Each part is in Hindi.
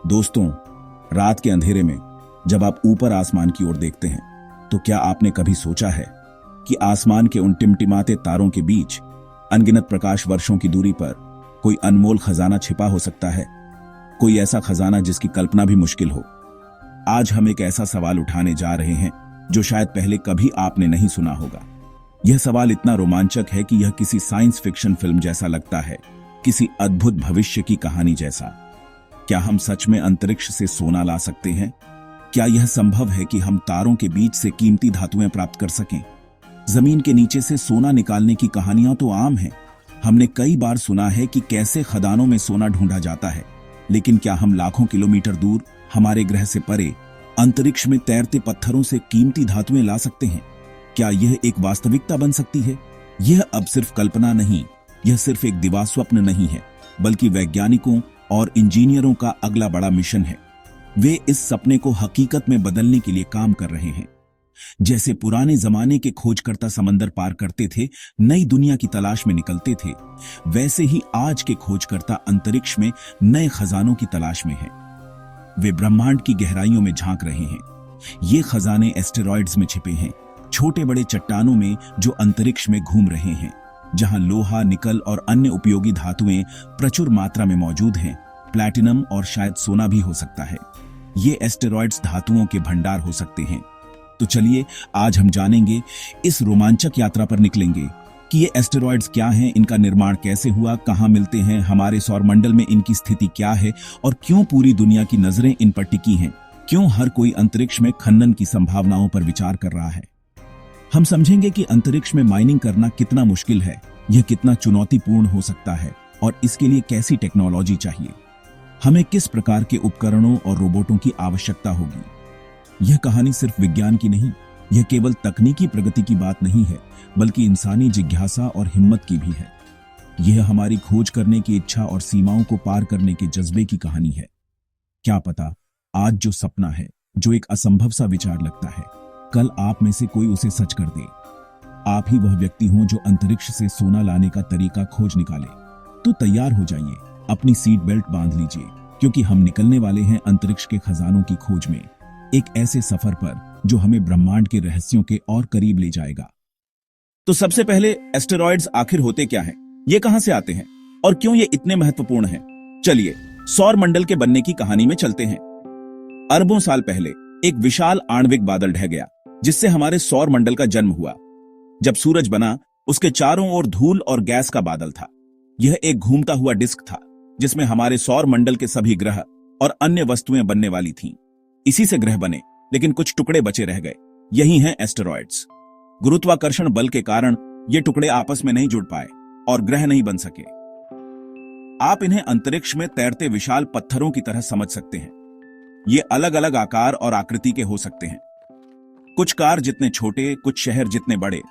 दोस्तों, रात के अंधेरे में जब आप ऊपर आसमान की ओर देखते हैं तो क्या आपने कभी सोचा है कि आसमान के उन टिमटिमाते तारों के बीच अनगिनत प्रकाश वर्षों की दूरी पर कोई अनमोल खजाना छिपा हो सकता है। कोई ऐसा खजाना जिसकी कल्पना भी मुश्किल हो। आज हम एक ऐसा सवाल उठाने जा रहे हैं जो शायद पहले कभी आपने नहीं सुना होगा। यह सवाल इतना रोमांचक है कि यह किसी साइंस फिक्शन फिल्म जैसा लगता है, किसी अद्भुत भविष्य की कहानी जैसा। क्या हम सच में अंतरिक्ष से सोना ला सकते हैं? क्या यह संभव है कि हम तारों के बीच से कीमती धातुएं प्राप्त कर सकें? जमीन के नीचे से सोना निकालने की कहानियां तो आम हैं। हमने कई बार सुना है कि कैसे खदानों में सोना ढूंढा जाता है, लेकिन क्या हम लाखों किलोमीटर दूर हमारे ग्रह से परे अंतरिक्ष में तैरते पत्थरों से कीमती धातुएं ला सकते हैं? क्या यह एक वास्तविकता बन सकती है? यह अब सिर्फ कल्पना नहीं, यह सिर्फ एक दिवा स्वप्न नहीं है, बल्कि वैज्ञानिकों और इंजीनियरों का अगला बड़ा मिशन है। वे इस सपने को हकीकत में बदलने के लिए काम कर रहे हैं। जैसे पुराने जमाने के खोजकर्ता समंदर पार करते थे, नई दुनिया की तलाश में निकलते थे, वैसे ही आज के खोजकर्ता अंतरिक्ष में नए खजानों की तलाश में हैं। वे ब्रह्मांड की गहराइयों में झांक रहे हैं। ये खजाने एस्टेरॉइड्स में छिपे हैं, छोटे बड़े चट्टानों में जो अंतरिक्ष में घूम रहे हैं, जहां लोहा, निकल और अन्य उपयोगी धातुएं प्रचुर मात्रा में मौजूद हैं। प्लैटिनम और शायद सोना भी हो सकता है। ये एस्टेरॉइड्स धातुओं के भंडार हो सकते हैं। तो चलिए आज हम जानेंगे, इस रोमांचक यात्रा पर निकलेंगे कि ये एस्टेरॉइड्स क्या हैं, इनका निर्माण कैसे हुआ, कहां मिलते हैं, हमारे सौरमंडल में इनकी स्थिति क्या है और क्यों पूरी दुनिया की नजरें इन पर टिकी हैं। क्यों हर कोई अंतरिक्ष में खनन की संभावनाओं पर विचार कर रहा है। हम समझेंगे कि अंतरिक्ष में माइनिंग करना कितना मुश्किल है, यह कितना चुनौतीपूर्ण हो सकता है और इसके लिए कैसी टेक्नोलॉजी चाहिए। हमें किस प्रकार के उपकरणों और रोबोटों की आवश्यकता होगी। यह कहानी सिर्फ विज्ञान की नहीं, यह केवल तकनीकी प्रगति की बात नहीं है, बल्कि इंसानी जिज्ञासा और हिम्मत की भी है। यह हमारी खोज करने की इच्छा और सीमाओं को पार करने के जज्बे की कहानी है। क्या पता आज जो सपना है, जो एक असंभव सा विचार लगता है, कल आप में से कोई उसे सच कर दे। आप ही वह व्यक्ति हो जो अंतरिक्ष से सोना लाने का तरीका खोज निकाले। तो तैयार हो जाइए, अपनी सीट बेल्ट बांध लीजिए, क्योंकि हम निकलने वाले हैं अंतरिक्ष के खजानों की खोज में, एक ऐसे सफर पर जो हमें ब्रह्मांड के रहस्यों के और करीब ले जाएगा। तो सबसे पहले एस्टेरॉइड्स आखिर होते क्या हैं? ये कहां से आते हैं और क्यों ये इतने महत्वपूर्ण हैं? चलिए सौर मंडल के बनने की कहानी में चलते हैं। अरबों साल पहले एक विशाल आणविक बादल ढह गया, जिससे हमारे सौर मंडल का जन्म हुआ। जब सूरज बना, उसके चारों ओर धूल और गैस का बादल था। यह एक घूमता हुआ डिस्क था जिसमें हमारे सौर मंडल के सभी ग्रह और अन्य वस्तुएं बनने वाली थीं। इसी से ग्रह बने, लेकिन कुछ टुकड़े बचे रह गए। यही हैं एस्टेरॉइड्स। गुरुत्वाकर्षण बल के कारण ये टुकड़े आपस में नहीं जुड़ पाए और ग्रह नहीं बन सके। आप इन्हें अंतरिक्ष में तैरते विशाल पत्थरों की तरह समझ सकते हैं। ये अलग अलग आकार और आकृति के हो सकते हैं, कुछ कार जितने छोटे, कुछ शहर जितने बड़े।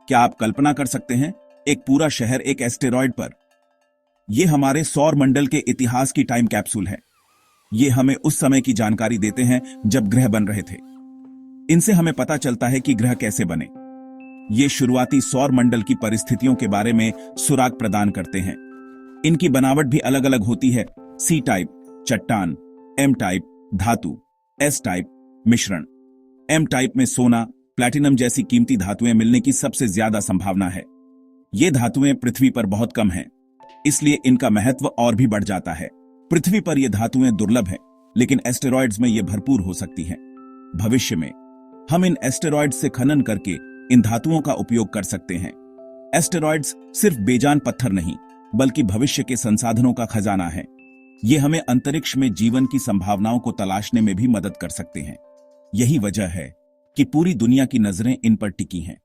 क्या आप कल्पना कर सकते हैं, एक पूरा शहर एक एस्टेरॉइड पर? यह हमारे सौर मंडल के इतिहास की टाइम कैप्सूल है। ये हमें उस समय की जानकारी देते हैं जब ग्रह बन रहे थे। इनसे हमें पता चलता है कि ग्रह कैसे बने। ये शुरुआती सौर मंडल की परिस्थितियों के बारे में सुराग प्रदान करते हैं। इनकी बनावट भी अलग अलग होती है। सी टाइप चट्टान, एम टाइप धातु, एस टाइप मिश्रण। एम टाइप में सोना, प्लैटिनम जैसी कीमती धातुएं मिलने की सबसे ज्यादा संभावना है। ये धातुएं पृथ्वी पर बहुत कम हैं, इसलिए इनका महत्व और भी बढ़ जाता है। पृथ्वी पर ये धातुएं दुर्लभ हैं, लेकिन एस्टेरॉइड्स में ये भरपूर हो सकती हैं। भविष्य में हम इन एस्टेरॉइड्स से खनन करके इन धातुओं का उपयोग कर सकते हैं। एस्टेरॉइड्स सिर्फ बेजान पत्थर नहीं, बल्कि भविष्य के संसाधनों का खजाना है। ये हमें अंतरिक्ष में जीवन की संभावनाओं को तलाशने में भी मदद कर सकते हैं। यही वजह है कि पूरी दुनिया की नजरें इन पर टिकी हैं।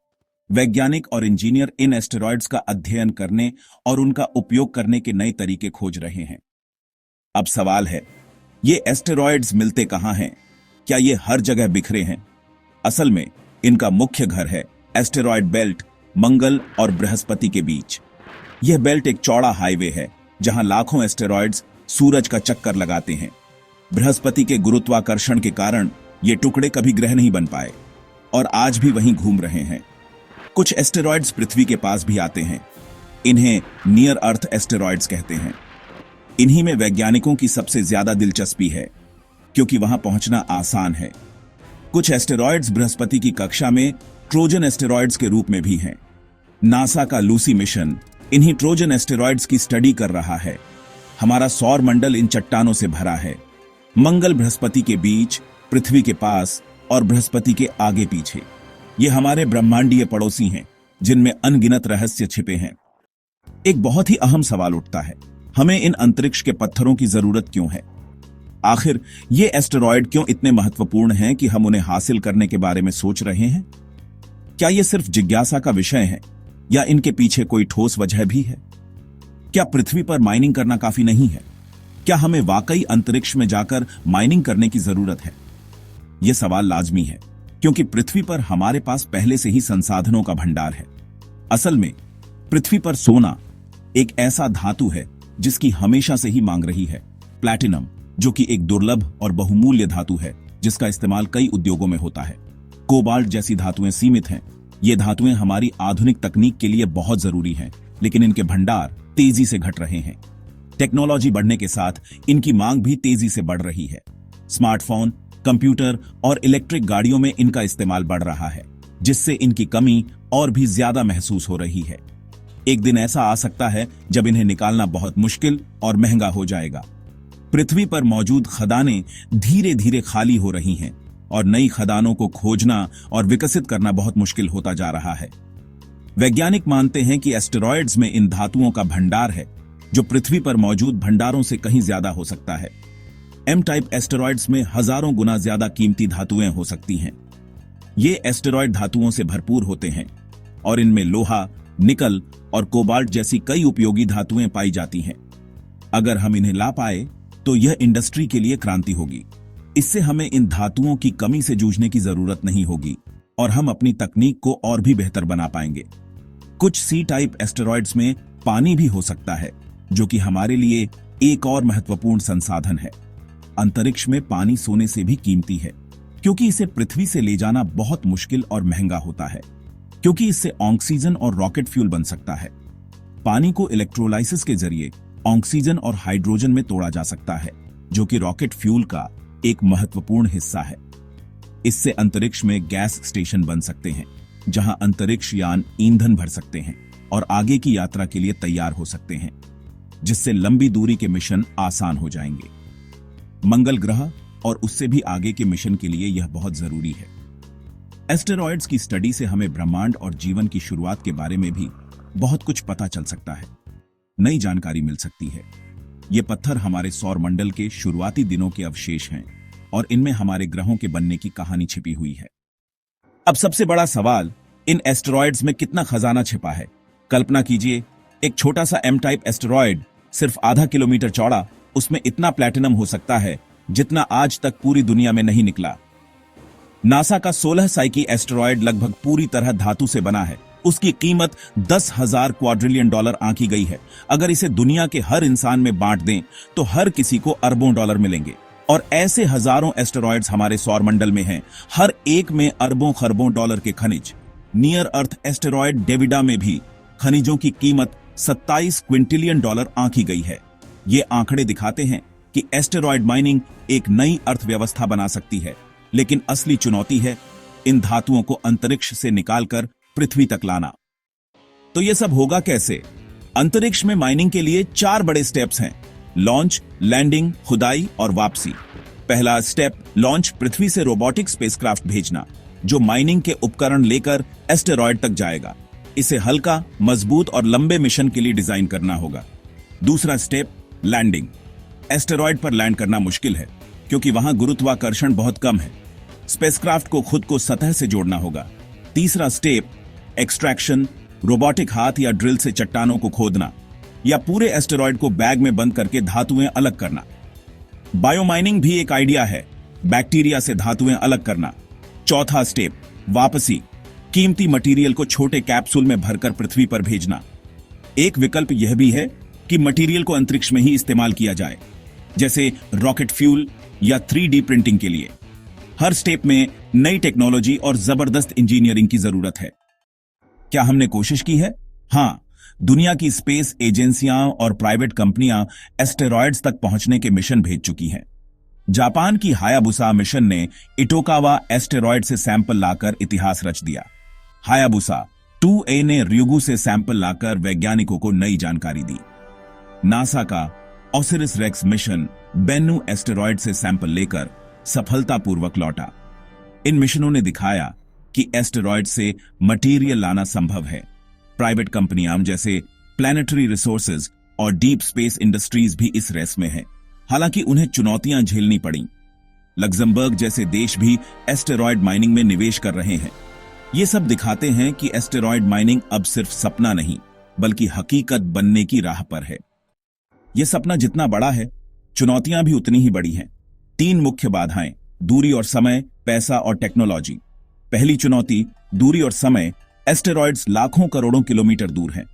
वैज्ञानिक और इंजीनियर इन एस्टेरॉइड्स का अध्ययन करने और उनका उपयोग करने के नए तरीके खोज रहे हैं। अब सवाल है, ये एस्टेरॉइड्स मिलते कहां हैं? क्या ये हर जगह बिखरे हैं? असल में इनका मुख्य घर है एस्टेरॉइड बेल्ट, मंगल और बृहस्पति के बीच। यह बेल्ट एक चौड़ा हाईवे है जहां लाखों एस्टेरॉइड्स सूरज का चक्कर लगाते हैं। बृहस्पति के गुरुत्वाकर्षण के कारण ये टुकड़े कभी ग्रह नहीं बन पाए और आज भी वहीं घूम रहे हैं। कुछ एस्टेरॉइड्स पृथ्वी के पास भी आते हैं। इन्हें नियर अर्थ एस्टेरॉइड्स कहते हैं। इन्हीं में वैज्ञानिकों की सबसे ज्यादा दिलचस्पी है, क्योंकि वहां पहुंचना आसान है। कुछ एस्टेरॉयड्स बृहस्पति की कक्षा में ट्रोजन एस्टेरॉयड्स के रूप में भी हैं। नासा का लूसी मिशन इन्हीं ट्रोजन एस्टेरॉयड्स की स्टडी कर रहा है। हमारा सौर मंडल इन चट्टानों से भरा है। मंगल बृहस्पति के बीच, पृथ्वी के पास और बृहस्पति के आगे पीछे। ये हमारे ब्रह्मांडीय पड़ोसी हैं, जिनमें अनगिनत रहस्य छिपे हैं। एक बहुत ही अहम सवाल उठता है, हमें इन अंतरिक्ष के पत्थरों की जरूरत क्यों है? आखिर ये एस्टेरॉयड क्यों इतने महत्वपूर्ण हैं कि हम उन्हें हासिल करने के बारे में सोच रहे हैं? क्या ये सिर्फ जिज्ञासा का विषय है या इनके पीछे कोई ठोस वजह भी है? क्या पृथ्वी पर माइनिंग करना काफी नहीं है? क्या हमें वाकई अंतरिक्ष में जाकर माइनिंग करने की जरूरत है? यह सवाल लाजमी है, क्योंकि पृथ्वी पर हमारे पास पहले से ही संसाधनों का भंडार है। असल में पृथ्वी पर सोना एक ऐसा धातु है जिसकी हमेशा से ही मांग रही है। प्लैटिनम, जो कि एक दुर्लभ और बहुमूल्य धातु है जिसका इस्तेमाल कई उद्योगों में होता है। कोबाल्ट जैसी धातुएं सीमित हैं। ये धातुएं हमारी आधुनिक तकनीक के लिए बहुत जरूरी हैं, लेकिन इनके भंडार तेजी से घट रहे हैं। टेक्नोलॉजी बढ़ने के साथ इनकी मांग भी तेजी से बढ़ रही है। स्मार्टफोन, कंप्यूटर और इलेक्ट्रिक गाड़ियों में इनका इस्तेमाल बढ़ रहा है, जिससे इनकी कमी और भी ज्यादा महसूस हो रही है। एक दिन ऐसा आ सकता है जब इन्हें निकालना बहुत मुश्किल और महंगा हो जाएगा। पृथ्वी पर मौजूद खदानें धीरे धीरे खाली हो रही हैं और नई खदानों को खोजना और विकसित करना बहुत मुश्किल होता जा रहा है। वैज्ञानिक मानते हैं कि एस्टेरॉयड्स में इन धातुओं का भंडार है, जो पृथ्वी पर मौजूद भंडारों से कहीं ज्यादा हो सकता है। एम टाइप एस्टेरॉयड्स में हजारों गुना ज्यादा कीमती धातुएं हो सकती हैं। ये एस्टेरॉयड धातुओं से भरपूर होते हैं और इनमें लोहा, निकल और कोबाल्ट जैसी कई उपयोगी धातुएं पाई जाती हैं। अगर हम इन्हें ला पाए तो यह इंडस्ट्री के लिए क्रांति होगी। इससे हमें इन धातुओं की कमी से जूझने की जरूरत नहीं होगी और हम अपनी तकनीक को और भी बेहतर बना पाएंगे। कुछ सी टाइप एस्टेरॉयड्स में पानी भी हो सकता है, जो कि हमारे लिए एक और महत्वपूर्ण संसाधन है। अंतरिक्ष में पानी सोने से भी कीमती है, क्योंकि इसे पृथ्वी से ले जाना बहुत मुश्किल और महंगा होता है, क्योंकि इससे ऑक्सीजन और रॉकेट फ्यूल बन सकता है। पानी को इलेक्ट्रोलाइसिस के जरिए ऑक्सीजन और हाइड्रोजन में तोड़ा जा सकता है, जो कि रॉकेट फ्यूल का एक महत्वपूर्ण हिस्सा है। इससे अंतरिक्ष में गैस स्टेशन बन सकते हैं, जहां अंतरिक्ष यान ईंधन भर सकते हैं और आगे की यात्रा के लिए तैयार हो सकते हैं, जिससे लंबी दूरी के मिशन आसान हो जाएंगे। मंगल ग्रह और उससे भी आगे के मिशन के लिए यह बहुत जरूरी है। एस्टेरॉयड्स की स्टडी से हमें ब्रह्मांड और जीवन की शुरुआत के बारे में भी बहुत कुछ पता चल सकता है। नई जानकारी मिल सकती है। ये पत्थर हमारे सौर मंडल के शुरुआती दिनों के अवशेष हैं और इनमें हमारे ग्रहों के बनने की कहानी छिपी हुई है। अब सबसे बड़ा सवाल, इन एस्टेरॉयड्स में कितना खजाना छिपा है? कल्पना कीजिए, एक छोटा सा एम टाइप एस्टेरॉयड सिर्फ आधा किलोमीटर चौड़ा, उसमें इतना प्लैटिनम हो सकता है जितना आज तक पूरी दुनिया में नहीं निकला। नासा का 16 साइकी एस्टेरॉयड लगभग पूरी तरह धातु से बना है। उसकी कीमत 10,000 क्वाड्रिलियन डॉलर आंकी गई है। अगर इसे दुनिया के हर इंसान में बांट दें तो हर किसी को अरबों डॉलर मिलेंगे। और ऐसे हजारों एस्टेरॉयड्स हमारे सौर मंडल में हैं, हर एक में अरबों खरबों डॉलर के खनिज। नियर अर्थ एस्टेरॉयड डेविडा में भी खनिजों की कीमत 27 क्विंटिलियन डॉलर आंकी गई है। ये आंकड़े दिखाते हैं कि एस्टेरॉयड माइनिंग एक नई अर्थव्यवस्था बना सकती है, लेकिन असली चुनौती है इन धातुओं को अंतरिक्ष से निकालकर पृथ्वी तक लाना। तो यह सब होगा कैसे? अंतरिक्ष में माइनिंग के लिए 4 बड़े स्टेप्स हैं: लॉन्च, लैंडिंग, खुदाई और वापसी। पहला स्टेप लॉन्च, पृथ्वी से रोबोटिक स्पेसक्राफ्ट भेजना, जो माइनिंग के उपकरण लेकर एस्टेरॉयड तक जाएगा। इसे हल्का, मजबूत और लंबे मिशन के लिए डिजाइन करना होगा। दूसरा स्टेप लैंडिंग। एस्टेरॉयड पर लैंड करना मुश्किल है, क्योंकि वहां गुरुत्वाकर्षण बहुत कम है। स्पेसक्राफ्ट को खुद को सतह से जोड़ना होगा। तीसरा स्टेप एक्सट्रैक्शन, रोबोटिक हाथ या ड्रिल से चट्टानों को खोदना या पूरे एस्टेरॉयड को बैग में बंद करके धातुएं अलग करना। बायोमाइनिंग भी एक आइडिया है, बैक्टीरिया से धातुएं अलग करना। चौथा स्टेप वापसी, कीमती मटेरियल को छोटे कैप्सूल में भरकर पृथ्वी पर भेजना। एक विकल्प यह भी है कि मटेरियल को अंतरिक्ष में ही इस्तेमाल किया जाए, जैसे रॉकेट फ्यूल या 3D प्रिंटिंग के लिए। हर स्टेप में नई टेक्नोलॉजी और जबरदस्त इंजीनियरिंग की जरूरत है। क्या हमने कोशिश की है? हाँ, दुनिया की स्पेस एजेंसियां और प्राइवेट कंपनियां एस्टेरॉयड्स तक पहुंचने के मिशन भेज चुकी हैं। जापान की हायाबुसा मिशन ने इटोकावा एस्टेरॉयड से सैंपल लाकर इतिहास रच दिया। हायाबुसा 2A ने ryugu से सैंपल लाकर वैज्ञानिकों को नई जानकारी दी। नासा का ओसिरिस रेक्स मिशन बेन्नु एस्टेरॉयड से सैंपल लेकर सफलतापूर्वक लौटा। इन मिशनों ने दिखाया कि एस्टेरॉयड से मटेरियल लाना संभव है। प्राइवेट कंपनियां जैसे प्लैनेटरी रिसोर्सेज और डीप स्पेस इंडस्ट्रीज भी इस रेस में हैं। हालांकि उन्हें चुनौतियां झेलनी पड़ी। लग्जमबर्ग जैसे देश भी एस्टेरॉयड माइनिंग में निवेश कर रहे हैं। ये सब दिखाते हैं कि एस्टेरॉयड माइनिंग अब सिर्फ सपना नहीं बल्कि हकीकत बनने की राह पर है। यह सपना जितना बड़ा है, चुनौतियां भी उतनी ही बड़ी हैं। 3 मुख्य बाधाएं, दूरी और समय, पैसा और टेक्नोलॉजी। पहली चुनौती, दूरी और समय। एस्टेरॉयड्स लाखों करोड़ों किलोमीटर दूर हैं।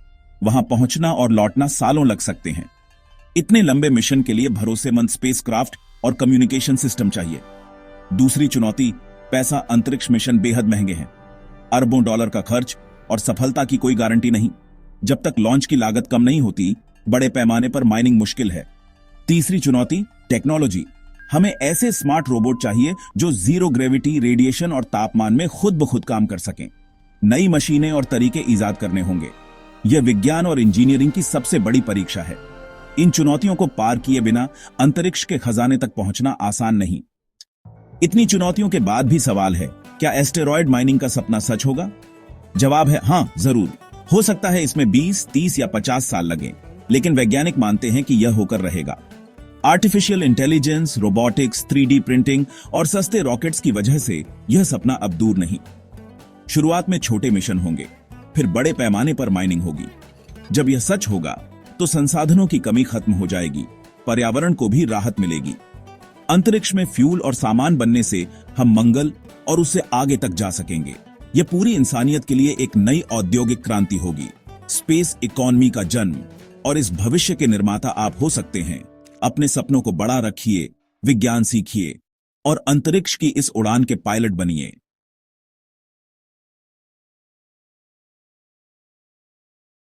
वहां पहुंचना और लौटना सालों लग सकते हैं। इतने लंबे मिशन के लिए भरोसेमंद स्पेसक्राफ्ट और कम्युनिकेशन सिस्टम चाहिए। दूसरी चुनौती, पैसा। अंतरिक्ष मिशन बेहद महंगे हैं। अरबों डॉलर का खर्च और सफलता की कोई गारंटी नहीं। जब तक लॉन्च की लागत कम नहीं होती, बड़े पैमाने पर माइनिंग मुश्किल है। तीसरी चुनौती, टेक्नोलॉजी। हमें ऐसे स्मार्ट रोबोट चाहिए जो जीरो ग्रेविटी, रेडिएशन और तापमान में खुद ब खुद काम कर सकें। नई मशीनें और तरीके ईजाद करने होंगे। यह विज्ञान और इंजीनियरिंग की सबसे बड़ी परीक्षा है। इन चुनौतियों को पार किए बिना अंतरिक्ष के खजाने तक पहुंचना आसान नहीं। इतनी चुनौतियों के बाद भी सवाल है, क्या एस्टेरॉयड माइनिंग का सपना सच होगा? जवाब है हां, जरूर। हो सकता है इसमें 20, 30 या 50 साल लगे, लेकिन वैज्ञानिक मानते हैं कि यह होकर रहेगा। Artificial intelligence, robotics, 3D printing और सस्ते रॉकेट्स की वजह से यह सपना अब दूर नहीं। शुरुआत में छोटे मिशन होंगे, फिर बड़े पैमाने पर माइनिंग होगी। जब यह सच होगा तो संसाधनों की कमी खत्म हो जाएगी, पर्यावरण को भी राहत मिलेगी। अंतरिक्ष में फ्यूल और सामान बनने से हम मंगल और उससे आगे तक जा सकेंगे। यह पूरी इंसानियत के लिए एक नई औद्योगिक क्रांति होगी। स्पेस इकोनॉमी का जन्म, और इस भविष्य के निर्माता आप हो सकते हैं। अपने सपनों को बड़ा रखिए, विज्ञान सीखिए और अंतरिक्ष की इस उड़ान के पायलट बनिए।